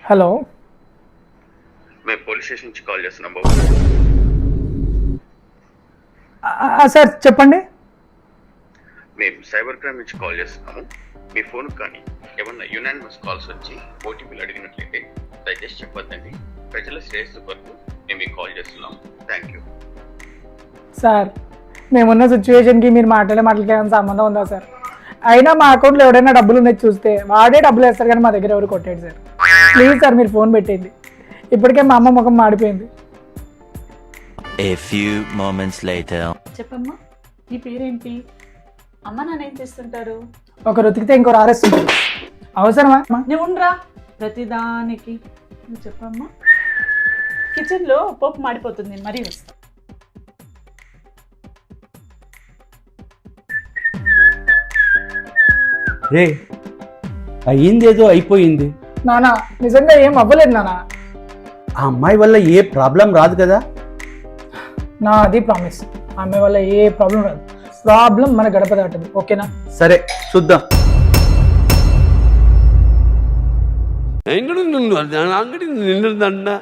Hello మేము police station నుంచి call చేస్తున్నాం బాబు. సార్ చెప్పండి. మేము సైబర్ క్రైమ్ నుంచి కాల్ చేస్తున్నాము. మీ ఫోన్ కానీ ఏమన్నా యునానిమస్ కాల్స్ వచ్చి ఓటీపీలు అడిగినట్లయితే దయచేసి చెప్పొద్దండి. ప్రజల శ్రేయస్సు కొరకు మేము మీకు కాల్ చేస్తున్నాము. Thank you. సార్ మేమున్న సిచ్యువేషన్కి మీరు మాట్లాడే మాటలకి ఏమైనా సంబంధం ఉందా సార్? అయినా మా అకౌంట్లో ఎవడైనా డబ్బులు ఉన్నాయి చూస్తే వాడే డబ్బులు వేస్తారు, కానీ మా దగ్గర ఎవరు కొట్టాడు సార్. ప్లీజ్ సార్ మీరు ఫోన్ పెట్టేయండి. ఇప్పటికే మా అమ్మ ముఖం మాడిపోయింది. A few moments later. చెప్పమ్మా, నీ పేరేంటి? అమ్మ నాన్న ఏం చేస్తుంటారు? ఒకరు ఉతికితే ఇంకొకరు ఆరేస్తుంటారు. అవసరమా? నువ్వు ఉండరా ప్రతిదానికి. నువ్వు చెప్పమ్మా. కిచెన్లో పోపు మాడిపోతుంది, మరీ వస్తా. రే అయ్యిందేదో అయిపోయింది. నానా నిజంగా ఏం అవ్వలేదు నానా. ఆ అమ్మాయి వల్ల ఏ ప్రాబ్లం రాదు కదా? నా అది ప్రామిస్. ఆమె వల్ల ఏ ప్రాబ్లం రాదు. ప్రాబ్లం మన గడప దాటదు. ఓకేనా? సరే చూద్దాం. అంగడి నిన్ను అంగడి నిన్ను దండ